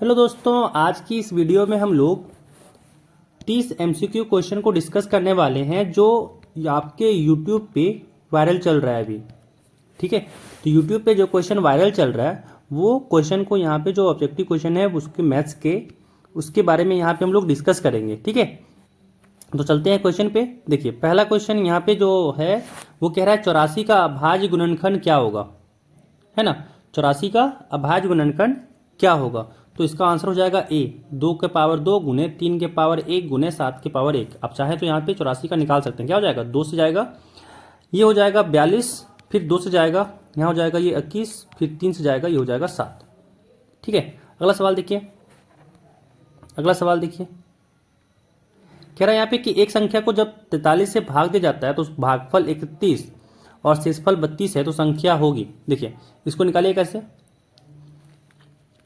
Hello दोस्तों, आज की इस वीडियो में हम लोग 30 एमसीक्यू क्वेश्चन को डिस्कस करने वाले हैं जो आपके यूट्यूब पे वायरल चल रहा है अभी। ठीक है, तो यूट्यूब पे जो क्वेश्चन वायरल चल रहा है वो क्वेश्चन को यहाँ पे जो ऑब्जेक्टिव क्वेश्चन है उसके मैथ्स के उसके बारे में यहाँ पे हम लोग डिस्कस करेंगे। ठीक है, तो चलते हैं क्वेश्चन पे। देखिए, पहला क्वेश्चन यहाँ पे जो है वो कह रहा है 84 का अभाज्य गुणनखंड क्या होगा, है ना। 84 का अभाज्य गुणनखंड क्या होगा, तो इसका आंसर हो जाएगा ए, 2 के पावर 2 गुने 3 के पावर 1 गुने 7 के पावर 1। आप चाहे तो यहाँ पे 84 का निकाल सकते हैं। क्या हो जाएगा, 2 से जाएगा ये हो जाएगा 42, फिर 2 से जाएगा यहाँ हो जाएगा ये 21, फिर 3 से जाएगा ये हो जाएगा 7। ठीक है, अगला सवाल देखिए। अगला सवाल देखिए, कह रहा है यहाँ पे कि एक संख्या को जब 43 से भाग दिया जाता है तो भागफल 31 और शेषफल 32 है तो संख्या होगी। देखिए, इसको निकालिए कैसे,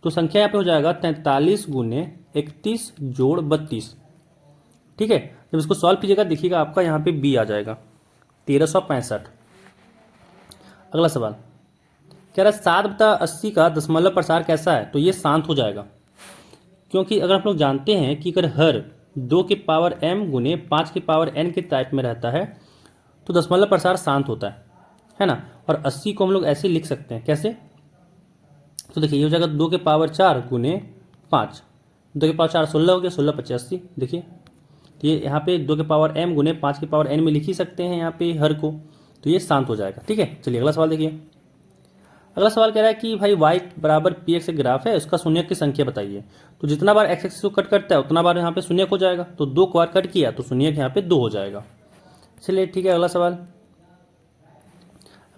तो संख्या यहाँ पे हो जाएगा 43 गुने 31 जोड़ 32। ठीक है, जब इसको सॉल्व कीजिएगा देखिएगा आपका यहाँ पे बी आ जाएगा 1365। अगला सवाल कह रहा है 7/80 का दशमलव प्रसार कैसा है, तो ये शांत हो जाएगा, क्योंकि अगर आप लोग जानते हैं कि अगर हर 2 के पावर m गुने 5 के पावर n के टाइप में रहता है तो दशमलव प्रसार शांत होता है ना। और 80 को हम लोग ऐसे लिख सकते हैं, कैसे, तो देखिए ये हो जाएगा 2 के पावर 4 गुने 5, 2 के पावर 4 16 हो गया, 16 25 80। देखिए, तो ये यहाँ पे 2 के पावर m गुने 5 के पावर n में लिख ही सकते हैं यहाँ पे हर को, तो ये शांत हो जाएगा। ठीक है, चलिए अगला सवाल देखिए। अगला सवाल कह रहा है कि भाई y बराबर पी एक्स ग्राफ है, उसका शून्य की संख्या बताइए। तो जितना बार x एक्सिस को कट करता है उतना बार यहाँ पे शून्य हो जाएगा, तो 2 बार कट किया तो शून्य यहाँ पे 2 हो जाएगा। चलिए ठीक है, अगला सवाल।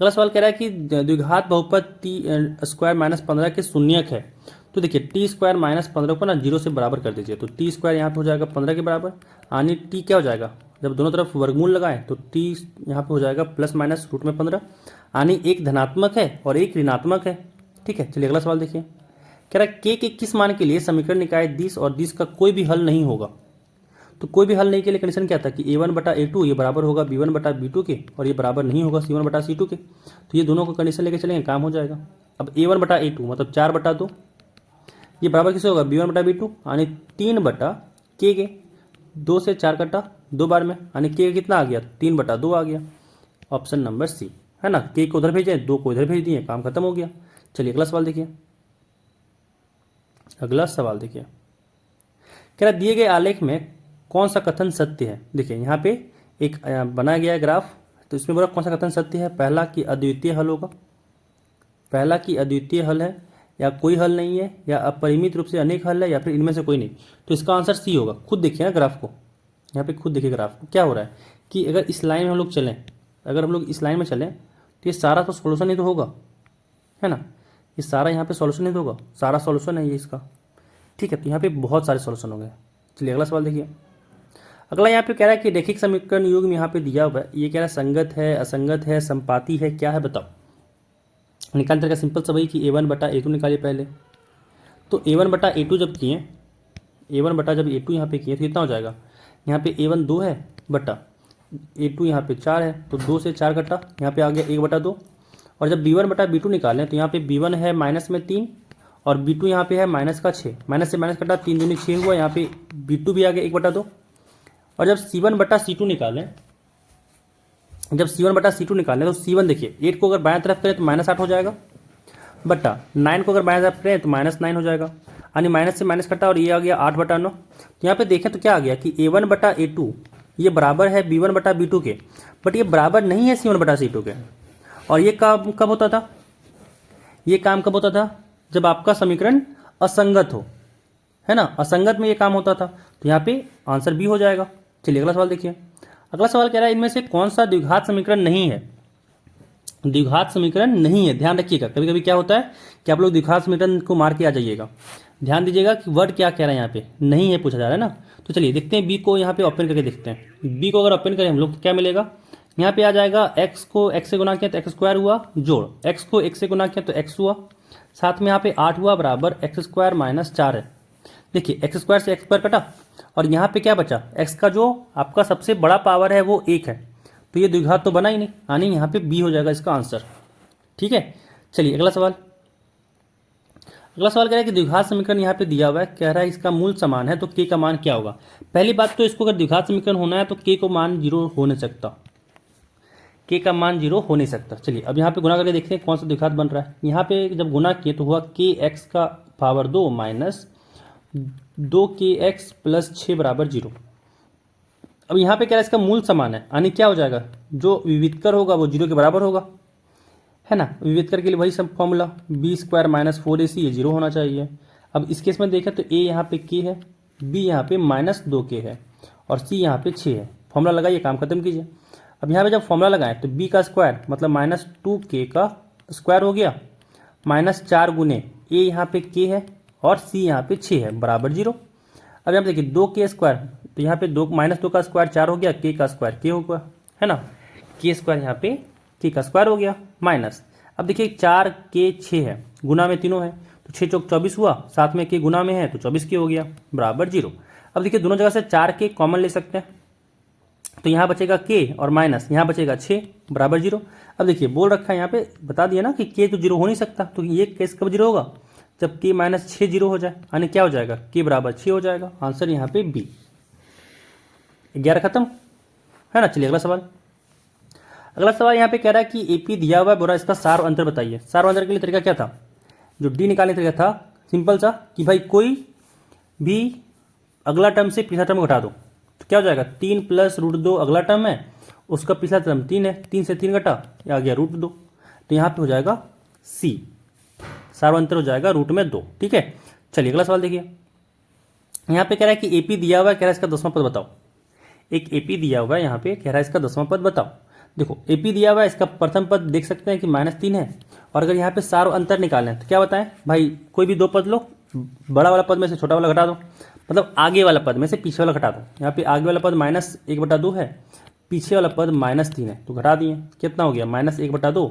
अगला सवाल कह रहा है कि द्विघात बहुपद टी स्क्वायर माइनस 15 के शून्यक है। तो देखिए टी स्क्वायर माइनस 15 को ना 0 से बराबर कर दीजिए, तो टी स्क्वायर यहाँ पे हो जाएगा 15 के बराबर, यानी टी क्या हो जाएगा, जब दोनों तरफ वर्गमूल लगाएं तो टी यहाँ पे हो जाएगा प्लस माइनस रूट में 15, यानी एक धनात्मक है और एक ऋणात्मक है। ठीक है, चलिए अगला सवाल देखिए। कह रहा है के किस मान के लिए समीकरण निकाय 20 और 20 का कोई भी हल नहीं होगा। तो कोई भी हल नहीं के लिए कंडीशन क्या था कि a1/a2 ये बराबर होगा b1/b2 के, और ये बराबर नहीं होगा c1/c2 के। तो ये दोनों को कंडीशन लेके चलेंगे, काम हो जाएगा। अब a1/a2 मतलब 4/2, ये बराबर किसे होगा b1/b2, यानी 3/k के, 2 से 4 कटा 2 बार में, यानी k कितना आ गया 3/2 आ गया। ऑप्शन नंबर सी, है ना। k को उधर भेजे, 2 को इधर भेज दिए, काम खत्म हो गया। चलिए अगला सवाल देखिए। अगला सवाल देखिए, कह रहा दिए गए आलेख में कौन सा कथन सत्य है। देखिए यहाँ पे एक बनाया गया है ग्राफ, तो इसमें बोला कौन सा कथन सत्य है। पहला कि अद्वितीय हल होगा, पहला कि अद्वितीय हल है, या कोई हल नहीं है, या अपरिमित रूप से अनेक हल है, या फिर इनमें से कोई नहीं। तो इसका आंसर सी होगा। खुद देखिए ना ग्राफ को, यहाँ पे खुद देखिए ग्राफ को क्या हो रहा है कि अगर इस लाइन में हम लोग चलें, अगर हम लोग इस लाइन में चलें तो ये सारा तो सोल्यूशन ही तो होगा, है ना। ये सारा यहाँ पे सोल्यूशन ही तो होगा, सारा सोल्यूशन है ये इसका। ठीक है, तो यहाँ पे बहुत सारे सोल्यूशन हो गए। चलिए अगला सवाल देखिए। अगला यहाँ पे कह रहा है कि रैखिक समीकरण युग्म यहाँ पे दिया हुआ है, ये कह रहा है संगत है, असंगत है, संपाती है, क्या है बताओ। निकाल तरीका सिंपल सा वही कि a1/a2 निकालिए पहले। तो a1/a2 जब किए, a1 जब a2 यहाँ पे किए तो कितना हो जाएगा, यहाँ पे a1 2 है बटा a2 यहाँ पे 4 है, तो 2 से 4 कटा, यहाँ पे आ गया 1/2। और जब b1/b2 निकालें तो यहाँ पे b1 है माइनस में 3 और b2 यहाँ पे है माइनस का 6, माइनस से माइनस कटा 3 दूनी 6 हुआ, यहाँ पे b2 भी आ गया 1/2। और जब c1/c2 निकालें, जब c1/c2 निकालें तो c1 देखिए 8 को अगर बाएं तरफ करें तो -8 हो जाएगा, बटा 9 को अगर बाएं तरफ करें तो -9 हो जाएगा, यानी माइनस से माइनस कटा और ये आ गया 8/9। तो यहाँ पे देखें तो क्या आ गया कि a1/a2 ये बराबर है b1/b2 के, बट ये बराबर नहीं है c1/c2 के। और ये काम कब होता था, ये काम कब होता था, जब आपका समीकरण असंगत हो, है ना। असंगत में ये काम होता था, तो यहाँ पे आंसर बी हो जाएगा। चलिए अगला सवाल देखिए। अगला सवाल कह रहा है इनमें से कौन सा द्विघात समीकरण नहीं है। द्विघात समीकरण नहीं है, ध्यान रखिएगा, कभी कभी क्या होता है कि आप लोग द्विघात समीकरण को मार के आ जाइएगा। ध्यान दीजिएगा कि वर्ड क्या कह रहा है, यहाँ पे नहीं है पूछा जा रहा है ना। तो चलिए देखते हैं बी को यहाँ पे ओपन करके देखते हैं। बी को अगर ओपन करें हम लोग तो क्या मिलेगा, यहाँ पे आ जाएगा x को x से गुना किया तो x² हुआ, जोड़ x को x से गुना किया तो x हुआ, साथ में यहाँ पे 8 हुआ बराबर x² - 4 है। देखिए x² से x² कटा और यहाँ पे क्या बचा, x का जो आपका सबसे बड़ा पावर है वो 1 है, तो ये द्विघात तो बना ही नहीं, यानी यहाँ पे बी हो जाएगा इसका आंसर। ठीक है, चलिए अगला सवाल। अगला सवाल कह रहा है कि द्विघात समीकरण यहाँ पे दिया हुआ है, कह रहा है इसका मूल समान है तो के का मान क्या होगा। पहली बात तो इसको अगर द्विघात समीकरण होना है तो के को मान 0 हो नहीं सकता, के का मान 0 हो नहीं सकता। चलिए अब यहाँ पे गुना करके देखते हैं कौन सा द्विघात बन रहा है। यहाँ पे जब गुना किए तो हुआ के एक्स का पावर 2 माइनस 2 के एक्स प्लस 6 बराबर 0। अब यहाँ पे क्या है, इसका मूल समान है, यानी क्या हो जाएगा, जो विविधकर होगा वो 0 के बराबर होगा, है ना। विविधकर के लिए वही सब formula B square minus 4ac, ये 0 होना चाहिए। अब इस केस में देखें तो ए यहाँ पे के है, बी यहाँ पे -2k है और सी यहाँ पे 6 है। फॉर्मूला लगाइए, काम खत्म कीजिए। अब यहाँ पे जब फॉर्मूला लगाएं तो बी का स्क्वायर मतलब -2k का स्क्वायर हो गया, -4 गुने ए यहाँ पे के है और सी यहाँ पे 6 है बराबर 0। अब यहाँ पे देखिए 2k स्क्वायर, तो यहाँ पे -2 का स्क्वायर 4 हो गया, के का स्क्वायर के होगा, है ना। के स्क्वायर यहाँ पे के का स्क्वायर हो गया माइनस। अब देखिए 4k 6 है, गुना में तीनों है तो 6 चौक 24 हुआ, साथ में के गुना में है तो 24 के हो गया बराबर 0। अब देखिए दोनों जगह से 4k कॉमन ले सकते हैं तो यहाँ बचेगा के और माइनस यहाँ बचेगा 6 बराबर 0। अब देखिए बोल रखा है यहाँ पे, बता दिया ना कि के तो 0 हो नहीं सकता, तो ये केस कब 0 होगा, जब के -6 0 हो जाए, यानी क्या हो जाएगा, के बराबर 6 हो जाएगा। आंसर यहाँ पे बी। 11 खत्म, है ना। चलिए अगला सवाल। अगला सवाल यहाँ पे कह रहा है कि एपी दिया हुआ है, बोला इसका सार अंतर बताइए। सार अंतर के लिए तरीका क्या था, जो डी निकालने का तरीका था सिंपल सा कि भाई कोई भी अगला टर्म से पिछला टर्म घटा दो, तो क्या हो जाएगा, 3 + √2 अगला टर्म है, उसका पिछला टर्म 3 है, 3 से 3 घटा, आ गया √2, तो यहाँ पे हो जाएगा सी, सार्वंतर हो जाएगा √2। ठीक है। चलिए अगला सवाल देखिए। यहाँ पे कह रहा है कि एपी दिया हुआ है, कह रहा है इसका 10वां पद बताओ। एक एपी दिया हुआ है यहाँ पे, कह रहा है इसका 10वां पद बताओ। देखो एपी दिया हुआ है, इसका प्रथम पद देख सकते हैं कि -3 है, और अगर यहाँ पे सार अंतर निकालना है तो क्या बताएं भाई, कोई भी 2 पद लो, बड़ा वाला पद में से छोटा वाला घटा दो, मतलब आगे वाला पद में से पीछे वाला घटा दो। यहाँ पे आगे वाला पद -1/2 है, पीछे वाला पद -3 है, तो घटा दिए, कितना हो गया, -1/2,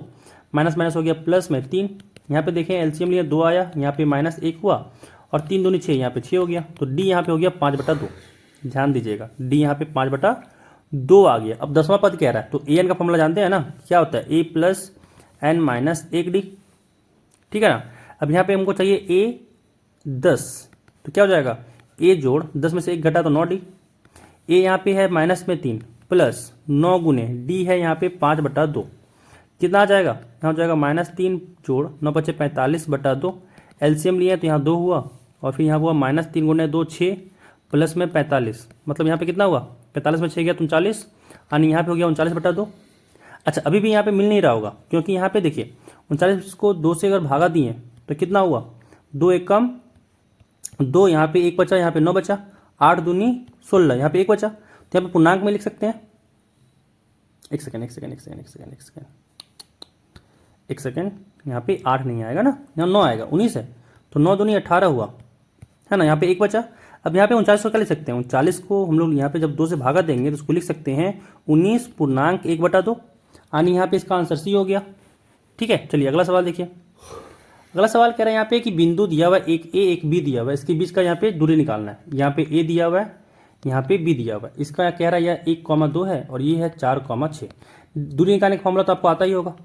माइनस माइनस हो गया प्लस में 3। यहाँ पे देखें एलसीएम लिया 2 आया, यहाँ पे -1 हुआ और 3 दूनी 6, यहाँ पे 6 हो गया, तो डी यहाँ पे हो गया 5/2। ध्यान दीजिएगा, डी यहाँ पे 5/2 आ गया। अब 10वां पद कह रहा है, तो ए एन का फॉर्मूला जानते हैं ना, क्या होता है, a + n - 1d, ठीक है ना। अब यहाँ पे हमको चाहिए a 10, तो क्या हो जाएगा, a जोड़ 10 में से 1 घटा तो 9d, a यहाँ पे है -3 प्लस 9 गुने डी है यहाँ पे 5/2, कितना आ जाएगा, यहाँ हो जाएगा -3 जोड़ 9 × 5 = 45/2, एलसीएम लिए तो यहाँ 2 हुआ और फिर यहाँ हुआ -3 गुने 2 6 प्लस में 45, मतलब यहाँ पे कितना हुआ, 45 में 6 गया 39, यानी यहाँ पे हो गया 39/2। अच्छा अभी भी यहाँ पे मिल नहीं रहा होगा, क्योंकि यहाँ पे देखिए 39 को 2 से अगर भागा दिए तो कितना हुआ, 2 1 कम 2, यहाँ पे 1 बचा, यहाँ पे 9 बचा, 8 दूनी 16, यहाँ पे 1 बचा, तो यहाँ पे पूर्णांक में लिख सकते हैं। एक सेकेंड, यहाँ पे 8 नहीं आएगा ना, यहाँ 9 आएगा, 19 है, तो 9 दूनी 18 हुआ, है ना। यहाँ पे 1 बचा। अब यहाँ पे 39 को क्या लिख सकते हैं, 39 को हम लोग यहाँ पे जब 2 से भागा देंगे तो उसको लिख सकते हैं 19.1/2, यानी यहाँ पे इसका आंसर सी हो गया। ठीक है। चलिए अगला सवाल देखिए। अगला सवाल कह रहा है यहाँ पे कि बिंदु दिया हुआ है, एक ए एक बी दिया हुआ है, इसके बीच का यहाँ पे दूरी निकालना है। यहाँ पे ए दिया हुआ है, यहाँ पे बी दिया हुआ है, इसका कह रहा है यह 1,2 है और ये है 4,6। दूरी निकालने का फॉर्मूला तो आपको आता ही होगा,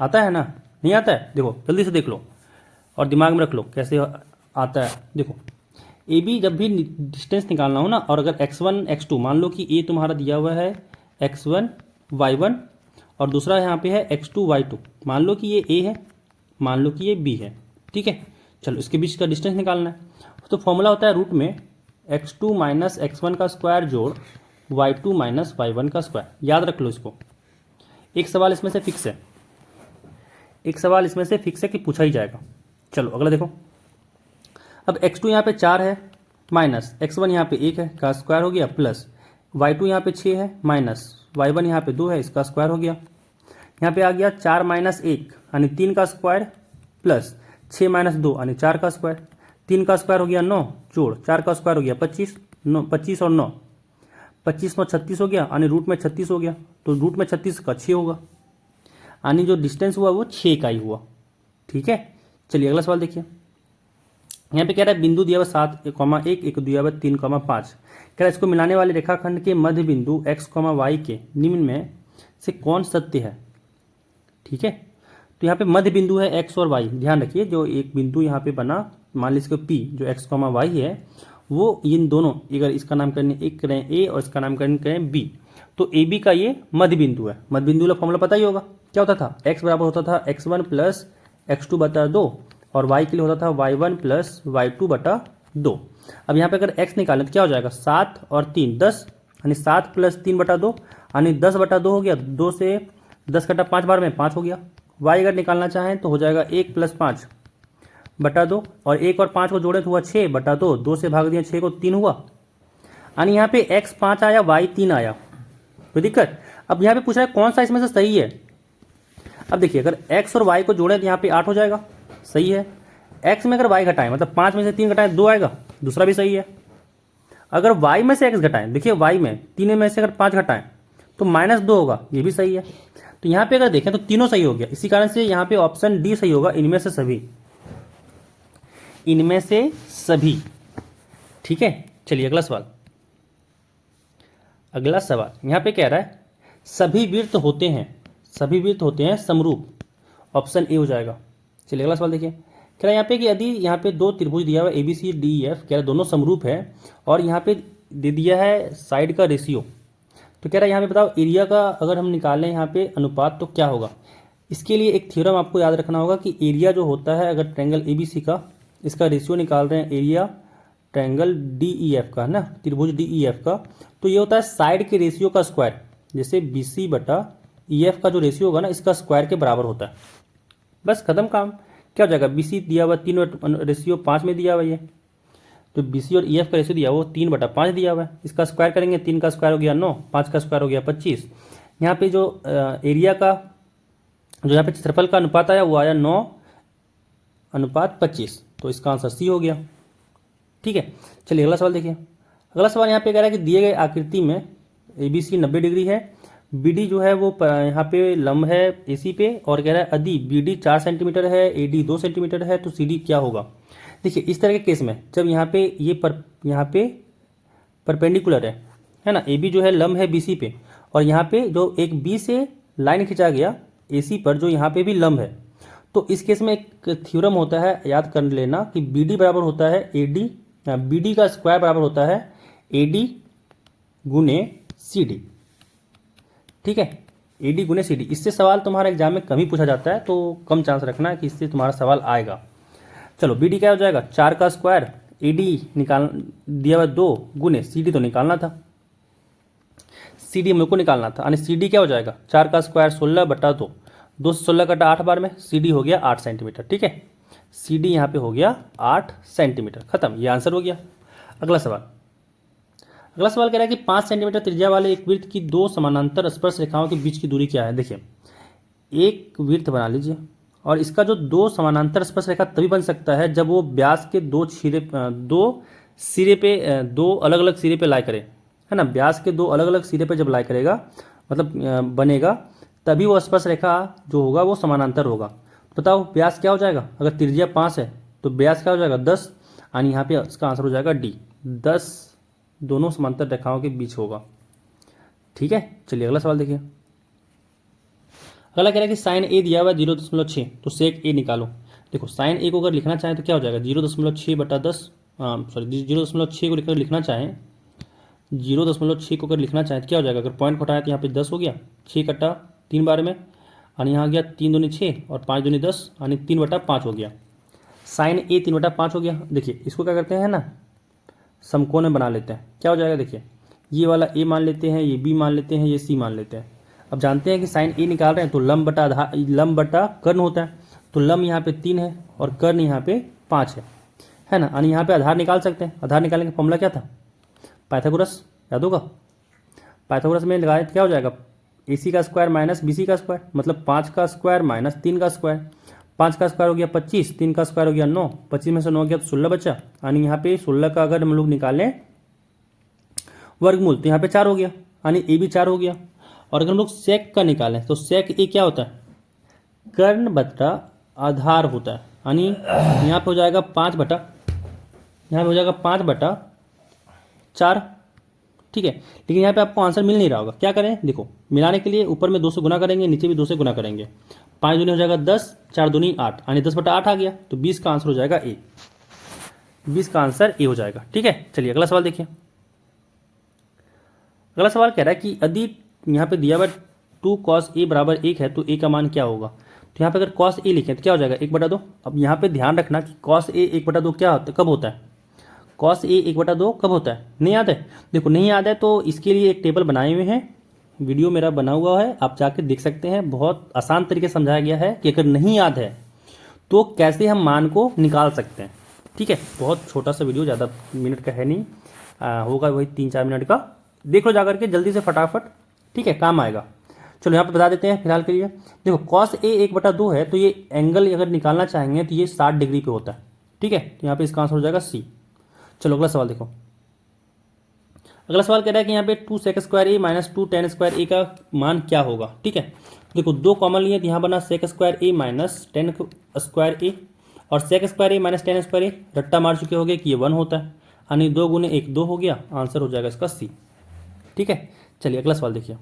आता है ना, नहीं आता है, देखो जल्दी से देख लो और दिमाग में रख लो कैसे आता है। देखो ए बी जब भी डिस्टेंस निकालना हो ना, और अगर x1 x2, मान लो कि ए तुम्हारा दिया हुआ है x1 y1 और दूसरा यहाँ पे है x2 y2, मान लो कि ये ए है, मान लो कि ये बी है, ठीक है। चलो इसके बीच का डिस्टेंस निकालना है, तो फॉर्मूला होता है रूट में x2 - x1 का स्क्वायर जोड़ y2 - y1 का स्क्वायर। याद रख लो इसको, एक सवाल इसमें से फिक्स है, एक सवाल इसमें से फिक्स है कि पूछा ही जाएगा। चलो अगला देखो। अब x2 यहाँ पे 4 है माइनस x1 यहाँ पे 1 है का स्क्वायर हो गया, प्लस y2 यहाँ पे 6 है माइनस y1 यहाँ पे 2 है, इसका स्क्वायर हो गया। यहाँ पे आ गया 4 - 1 यानी 3 का स्क्वायर प्लस 6 - 2 यानी 4 का स्क्वायर, 3 का स्क्वायर हो गया 9 जोड़ 4 का स्क्वायर हो गया 25, 25 और 9, 25 9 36 हो गया, यानी रूट में 36 हो गया, तो रूट में 36 का 6 होगा, यानी जो डिस्टेंस हुआ वो 6 का ही हुआ। ठीक है। चलिए अगला सवाल देखिए। यहाँ पे कह रहा है बिंदु दिया हुआ 7,1 एक दिया हुआ 3,5, कह रहा है इसको मिलाने वाले रेखाखंड के मध्य बिंदु x, y के निम्न में से कौन सत्य है। ठीक है। तो यहाँ पे मध्य बिंदु है x और y, ध्यान रखिए जो एक बिंदु यहाँ पे बना मान लीजिए पी जो एक्स कॉमा वाई है वो इन दोनों, अगर इसका नामकरण एक करें ए और इसका नामकरण करें बी, तो ए बी का ये मध्य बिंदु है। मध्य बिंदु वाला फॉर्मूला पता ही होगा, क्या होता था, एक्स बराबर होता था x1 प्लस x2 बटा 2 और y के लिए होता था y1 प्लस y2 बटा 2। अब यहाँ पे अगर x निकालें तो क्या हो जाएगा, 7 और 3 10, यानी 7 प्लस 3 बटा 2 यानी 10 बटा 2 हो गया। 2 से 10 कटा 5 बार में 5 हो गया। y अगर निकालना चाहें तो हो जाएगा 1 प्लस 5 बटा 2 और 1 और 5 को जोड़े तो हुआ 6 बटा 2, 2 से भाग दिया 6 को 3 हुआ, यानी यहाँ पे x 5 आया y 3 आया, कोई दिक्कत। अब यहाँ पे पूछ रहा है कौन सा इसमें से सही है। अब देखिए अगर x और y को जोड़ें तो यहाँ पे 8 हो जाएगा, सही है। x में अगर y घटाएं मतलब 5 में से 3 घटाएं 2 आएगा, दूसरा भी सही है। अगर y में से x घटाएं, देखिए y में 3 में से अगर 5 घटाएं तो -2 होगा, ये भी सही है। तो यहाँ पे अगर देखें तो तीनों सही हो गया, इसी कारण से यहाँ पे ऑप्शन डी सही होगा, इनमें से सभी, इनमें से सभी। ठीक है, चलिए अगला सवाल। अगला सवाल यहाँ पे कह रहा है सभी वृत्त होते हैं, सभी वृत्त होते हैं समरूप, ऑप्शन ए हो जाएगा। चलिए अगला सवाल देखिए, कह रहा है यहाँ पे कि यदि यहाँ पे दो त्रिभुज दिया हुआ है ABC DEF, कह रहा है दोनों समरूप है और यहाँ पे दे दिया है साइड का रेशियो, तो कह रहा है यहाँ पे बताओ एरिया का अगर हम निकालें यहाँ पे अनुपात तो क्या होगा। इसके लिए एक थ्योरम आपको याद रखना होगा कि एरिया जो होता है अगर ट्रायंगल ABC का, इसका रेशियो निकाल रहे हैं एरिया ट्रायंगल DEF का है ना, त्रिभुज DEF का, तो ये होता है साइड के रेशियो का स्क्वायर, जैसे BC बटा EF का जो रेशियो होगा ना इसका स्क्वायर के बराबर होता है। बस खत्म काम। क्या हो जाएगा, BC दिया हुआ 3 रेशियो 5 में दिया हुआ ये, तो BC और EF का रेशियो दिया वो 3/5 दिया हुआ है, इसका स्क्वायर करेंगे 3 का स्क्वायर हो गया 9, 5 का स्क्वायर हो गया 25। यहाँ पे जो एरिया का जो यहाँ पे क्षेत्रफल का अनुपात आया वो आया 9:25, तो इसका आंसर सी हो गया। ठीक है, चलिए अगला सवाल देखिए। अगला सवाल यहाँ पे कह रहा है कि दिए गए आकृति में ABC 90 डिग्री है, BD जो है वो यहाँ पे लंब है AC पे, और कह रहा है यदि BD 4 सेंटीमीटर है, AD 2 सेंटीमीटर है तो CD क्या होगा। देखिए इस तरह के केस में जब यहाँ पे ये यहाँ पे परपेंडिकुलर है ना, AB जो है लंब है BC पे, और यहाँ पे जो एक B से लाइन खिंचा गया AC पर जो यहाँ पे भी लंब है, तो इस केस में एक थ्योरम होता है, याद कर लेना कि BD बराबर होता है AD, BD का स्क्वायर बराबर होता है AD गुने CD। ठीक है, AD गुने CD। इससे सवाल तुम्हारा एग्जाम में कम ही पूछा जाता है, तो कम चांस रखना है कि इससे तुम्हारा सवाल आएगा। चलो BD क्या हो जाएगा, 4 का स्क्वायर, AD निकाल दिया हुआ 2 गुने CD तो निकालना था, CD हम लोग को निकालना था, यानी CD क्या हो जाएगा 4 का स्क्वायर 16/2, 2 से 16 कटा 8 बार में, CD हो गया 8 सेंटीमीटर। ठीक है, CD यहाँ पे हो गया 8 सेंटीमीटर, खत्म, ये आंसर हो गया। अगला सवाल, अगला सवाल कह रहा है कि 5 सेंटीमीटर त्रिज्या वाले एक वृत्त की 2 समानांतर स्पर्श रेखाओं के बीच की दूरी क्या है। देखिए एक वृत्त बना लीजिए और इसका जो 2 समानांतर स्पर्श रेखा तभी बन सकता है जब वो व्यास के 2 सिरे पे 2 अलग अलग सिरे पे लाई करे, है ना, व्यास के 2 अलग अलग सिरे पे जब लाई करेगा मतलब बनेगा, तभी वो स्पर्श रेखा जो होगा वो समानांतर होगा। बताओ व्यास क्या हो जाएगा, अगर त्रिज्या 5 है तो व्यास क्या हो जाएगा 10, यानी यहाँ पे इसका आंसर हो जाएगा डी, 10 दोनों समांतर रेखाओं के बीच होगा। ठीक है, चलिए अगला सवाल देखिए। अगला कह रहा है कि साइन ए दिया हुआ है 0.6, तो सेक ए निकालो। देखो साइन ए को अगर लिखना चाहें तो क्या हो जाएगा 0.6/10, सॉरी 0.6 को लेकर लिखना चाहें, 0.6 को अगर लिखना चाहें तो क्या हो जाएगा, अगर पॉइंट घटाएं तो यहाँ पे 10 हो गया, 6 कटा 3 बार में, और यहाँ गया 3 दूनी 6 और 5 दूनी 10, यानी 3/5 हो गया। साइन ए 3/5 हो गया। देखिए इसको क्या करते हैं ना, समकोण में बना लेते हैं। क्या हो जाएगा, देखिए ये वाला ए मान लेते हैं, ये बी मान लेते हैं, ये सी मान लेते हैं। अब जानते हैं कि साइन ए निकाल रहे हैं तो लंब बटा आधार, लंब बटा कर्ण होता है, तो लंब यहाँ पे 3 है और कर्ण यहाँ पे 5 है ना, यानी यहाँ पे आधार निकाल सकते हैं। आधार निकालने का फॉर्मूला क्या था, पाइथागोरस, याद होगा। पाइथागोरस में लगाए तो क्या हो जाएगा, AC का स्क्वायर माइनस BC का स्क्वायर, मतलब 5 का स्क्वायर माइनस 3 का स्क्वायर। 5 का स्क्वायर हो गया 25, 3 का स्क्वायर हो गया 9, 25 में से 9 गया तो 16 बचा, यानी यहाँ पे 16 का अगर हम लोग निकालें वर्गमूल तो यहाँ पे 4 हो गया, यानी ए भी 4 हो गया। और अगर हम लोग सेक का निकालें तो सेक ए क्या होता है, कर्ण बटा आधार होता है, यानी यहाँ पे हो जाएगा 5/4। ठीक है, लेकिन यहाँ पे आपको आंसर मिल नहीं रहा होगा, क्या करें, देखो मिलाने के लिए ऊपर में 2 से गुना करेंगे, नीचे भी 2 से गुना करेंगे। 5 दूनी हो जाएगा 10, 4 दूनी 8, यानी 10/8 आ गया, तो 20 का आंसर हो जाएगा ए। 20 का आंसर ए हो जाएगा। ठीक है, चलिए अगला सवाल देखिए। अगला सवाल कह रहा है कि यदि यहाँ पे दिया हुआ 2 cos a बराबर 1 है तो a का मान क्या होगा। तो यहाँ पे अगर cos a लिखें तो क्या हो जाएगा 1/2। अब यहाँ पे ध्यान रखना कि cos a 1/2 क्या होता है, कब होता है, cos a 1/2 कब होता है, नहीं याद है। देखो नहीं याद है तो इसके लिए एक टेबल बनाए हुए हैं, वीडियो मेरा बना हुआ है, आप जाके देख सकते हैं। बहुत आसान तरीके से समझाया गया है कि अगर नहीं याद है तो कैसे हम मान को निकाल सकते हैं। ठीक है, बहुत छोटा सा वीडियो, ज़्यादा मिनट का है नहीं, होगा वही 3-4 मिनट का। देख लो जाकर के जल्दी से फटाफट, ठीक है, काम आएगा। चलो यहाँ पे बता देते हैं फिलहाल के लिए। देखो cos a 1/2 है तो ये एंगल अगर निकालना चाहेंगे तो ये 60 डिग्री पे होता है। ठीक है, तो यहाँ पे इसका आंसर हो जाएगा सी। चलो अगला सवाल देखो। अगला सवाल कह रहा है कि यहाँ पे 2 sec² a minus 2 tan² a का मान क्या होगा। ठीक है, देखो 2 कॉमन लिए तो यहाँ बना sec² a minus tan² a, और sec² a minus tan² a रट्टा मार चुके हो गए कि ये 1 होता है, यानी 2 गुने 1 2 हो गया, आंसर हो जाएगा इसका सी। ठीक है, चलिए अगला सवाल देखिए।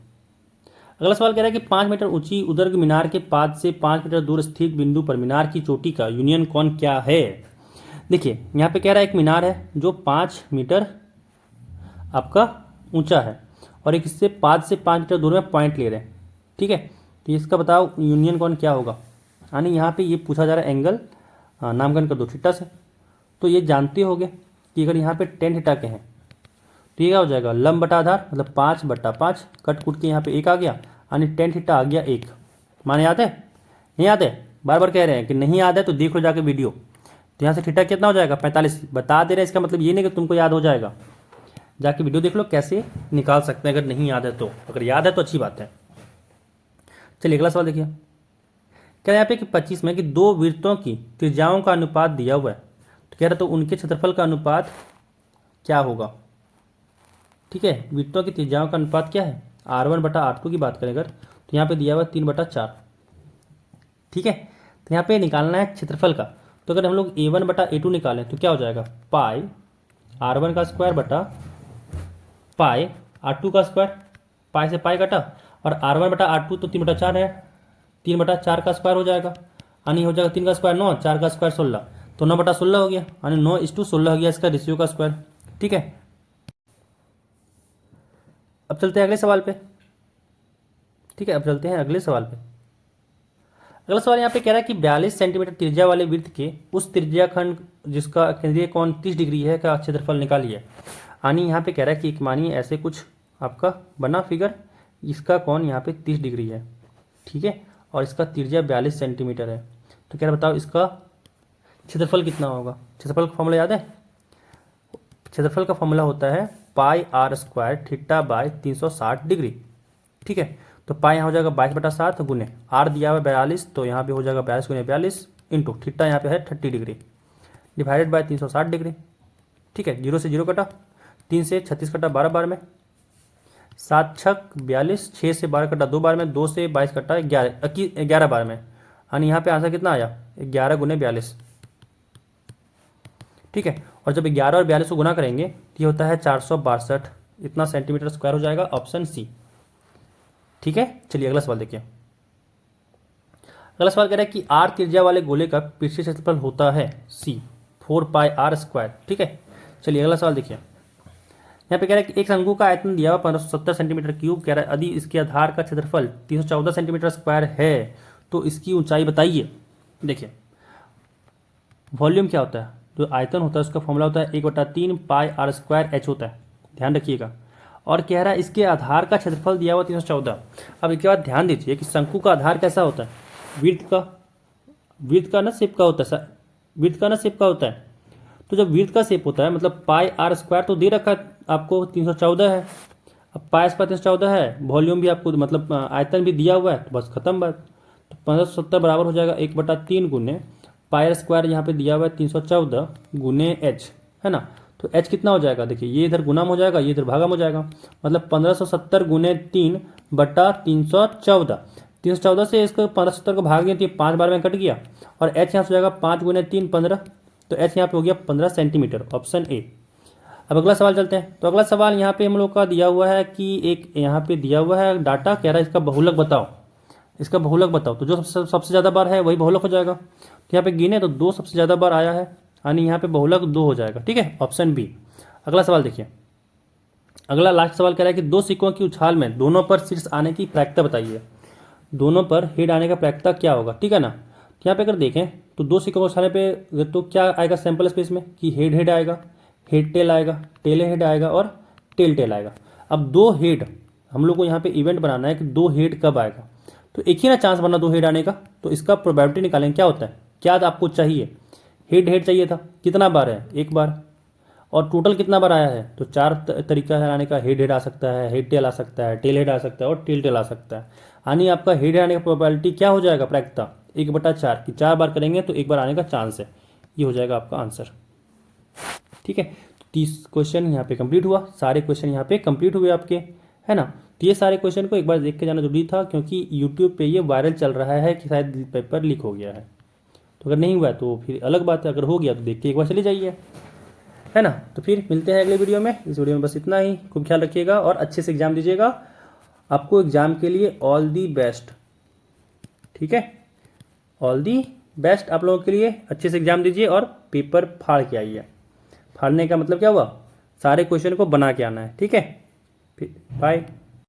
अगला सवाल कह रहा है कि 5 मीटर ऊंची उदर्ग मीनार के पाद से 5 मीटर दूर स्थित बिंदु पर मीनार की चोटी का यूनियन कोण क्या है। देखिए यहाँ पे कह रहा है एक मीनार है जो 5 मीटर आपका ऊंचा है और एक इससे पाद से 5 मीटर दूर में पॉइंट ले रहे हैं। ठीक है, तो इसका बताओ यूनियन कोण क्या होगा। यानी यहाँ पे ये पूछा जा रहा है एंगल, नामकरण कर दो थीटा से। तो ये जानते होगे कि अगर यहाँ पे tan थीटा के हैं तो ये क्या हो जाएगा लंब बटा आधार, मतलब 5/5 कट कुट के यहाँ पे 1 आ गया, यानी tan थीटा आ गया 1। माने याद है, नहीं याद है, बार बार कह रहे हैं कि नहीं याद है तो देख लो जाके वीडियो। तो यहाँ से थीटा कितना हो जाएगा 45, बता दे रहे हैं। इसका मतलब ये नहीं कि तुमको याद हो जाएगा, जाके वीडियो देख लो कैसे निकाल सकते हैं अगर नहीं याद है तो। अगर याद है तो अच्छी बात है। चलिए अगला सवाल देखिए। क्या यहाँ पे कि 25 में कि 2 वृत्तों की त्रिज्याओं का अनुपात दिया हुआ है, तो कह रहा तो उनके क्षेत्रफल का अनुपात क्या होगा। ठीक है, वृत्तों की त्रिज्याओं का अनुपात क्या है, R1/R2 की बात करें अगर तो यहाँ पे दिया हुआ 3/4। ठीक है, तो यहाँ पे निकालना है क्षेत्रफल का। तो अगर हम लोग A1/A2 निकालें तो क्या हो जाएगा पाई R1 का स्क्वायर बटा पाई R2 का स्क्वायर, पाई से पाई कटा, और R1/R2 तो 3/4 है, 3/4 का स्क्वायर हो जाएगा, यानी हो जाएगा 3 का स्क्वायर 9, 4 का स्क्वायर 16, तो 9/16 हो गया, यानी 9:16 हो गया इसका रेशियो का स्क्वायर। ठीक है, अब चलते हैं अगले सवाल पे। ठीक है, अब चलते हैं अगले सवाल पे। अगला सवाल यहाँ पे कह रहा है कि 42 सेंटीमीटर त्रिज्या वाले वृत्त के उस त्रिज्या खंड जिसका केंद्रीय कोण 30 डिग्री है का क्षेत्रफल निकालिए। यानी यहाँ पे कह रहा है कि एक मानिए ऐसे कुछ आपका बना फिगर, इसका कोण यहाँ पे 30 डिग्री है। ठीक है, और इसका त्रिज्या 42 सेंटीमीटर है। तो कह रहा बताओ इसका क्षेत्रफल कितना होगा। क्षेत्रफल का फॉर्मूला याद है, क्षेत्रफल का फॉर्मूला होता है पाई R² थीटा बाय 360 डिग्री। ठीक है, तो पाई यहाँ हो जाएगा 22/7 गुने R दिया हुआ 42, तो यहाँ पे हो जाएगा 42 गुने 42 इंटू थीटा यहाँ पे है 30 डिग्री डिवाइडेड बाय 360 डिग्री। ठीक है, 0 से 0 कटा, 3 से 36 कटा 12 बार में, 7 छक 42, 6 से 12 कटा 2 बार में, 2 से 22 कटा 11 बार में, यानी यहाँ पे आंसर कितना आया 11 गुने 42। ठीक है, और जब 11 और 42 को गुना करेंगे तो ये होता है 462, इतना सेंटीमीटर स्क्वायर हो जाएगा, ऑप्शन सी। ठीक है, चलिए अगला सवाल देखिए। अगला सवाल कह रहा है कि R त्रिज्या वाले गोले का पृष्ठीय क्षेत्रफल होता है सी 4 पाई R²। ठीक है, चलिए अगला सवाल देखिए। यहाँ पे कह रहा है कि एक शंकु का आयतन दिया हुआ 1570 सेंटीमीटर क्यूब, कह रहा है यदि इसके आधार का क्षेत्रफल 314 सेंटीमीटर स्क्वायर है तो इसकी ऊंचाई बताइए। देखिए वॉल्यूम क्या होता है, जो आयतन होता है उसका फॉर्मूला होता है 1/3 पाई R² H होता है, ध्यान रखिएगा। और कह रहा है इसके आधार का क्षेत्रफल दिया हुआ 314। अब इसके बाद ध्यान दीजिए कि शंकु का आधार कैसा होता है, वृत्त का ना शेप का होता है, वृत्त का ना शेप का होता है। तो जब वृत्त का शेप होता है मतलब पाई R² तो दे रखा है आपको 314 है, अब पाई स्क्वायर 314 है, वॉल्यूम भी आपको मतलब आयतन भी दिया हुआ है, तो बस खत्म बात। तो 1570 बराबर हो जाएगा 1/3 गुने पाई² यहाँ पे दिया हुआ है 314 गुने H, है ना। तो H कितना हो जाएगा, देखिए ये इधर गुना हो जाएगा, ये इधर भागम हो जाएगा, मतलब 1570 गुने 3/314। 314 से इसको 1570 को भाग दिया तो 5 बार में कट गया, और H यहाँ से हो जाएगा 5 गुने 3 15, तो H यहाँ पे हो गया 15 सेंटीमीटर, ऑप्शन ए। अब अगला सवाल चलते हैं। तो अगला सवाल यहाँ पे हम लोग का दिया हुआ है कि एक यहाँ पे दिया हुआ है डाटा, कह रहा है इसका बहुलक बताओ, इसका बहुलक बताओ। तो जो सबसे ज़्यादा बार है वही बहुलक हो जाएगा। तो यहाँ पे गिने तो 2 सबसे ज़्यादा बार आया है, यानी यहाँ पे बहुलक 2 हो जाएगा। ठीक है, ऑप्शन बी। अगला सवाल देखिए, अगला लास्ट सवाल कह रहा है कि 2 सिक्कों की उछाल में दोनों पर शीर्ष आने की प्रायिकता बताइए। दोनों पर हेड आने का प्रायिकता क्या होगा, ठीक है ना। तो यहाँ पे अगर देखें तो 2 सिक्कों को उछालने पे तो क्या आएगा सैंपल स्पेस में कि हेड हेड आएगा, हेड टेल आएगा, टेल हेड आएगा और टेल टेल आएगा। अब 2 हेड हम लोग को यहाँ पे इवेंट बनाना है कि 2 हेड कब आएगा, तो एक ही ना चांस बना 2 हेड आने का, तो इसका प्रोबेबिलिटी निकालेंगे। क्या होता है, क्या आपको चाहिए, हेड हेड चाहिए था, कितना बार है, एक बार, और टोटल कितना बार आया है, तो 4 तरीका है आने का। हेड हेड आ सकता है, हेड टेल आ सकता है, टेल हेड आ सकता है और टेल टेल आ सकता है। यानी आपका हेड आने का प्रोबेबिलिटी क्या हो जाएगा, प्रायिकता 1/4 कि 4 बार करेंगे तो 1 बार आने का चांस है। ये हो जाएगा आपका आंसर। ठीक है, 30 क्वेश्चन यहाँ पे कंप्लीट हुआ, सारे क्वेश्चन यहाँ पे कंप्लीट हुए आपके, है ना। तो ये सारे क्वेश्चन को एक बार देख के जाना जरूरी था, क्योंकि यूट्यूब पे ये वायरल चल रहा है कि शायद पेपर लीक हो गया है। तो अगर नहीं हुआ है तो फिर अलग बात है, अगर हो गया तो देख के एक बार चले जाइए, है ना। तो फिर मिलते हैं अगले वीडियो में। इस वीडियो में बस इतना ही। खूब ख्याल रखिएगा और अच्छे से एग्जाम दीजिएगा। आपको एग्जाम के लिए ऑल दी बेस्ट। ठीक है, ऑल दी बेस्ट आप लोगों के लिए। अच्छे से एग्जाम दीजिए और पेपर फाड़ के आइए। फाड़ने का मतलब क्या हुआ, सारे क्वेश्चन को बना के आना है। ठीक है, फिर बाय।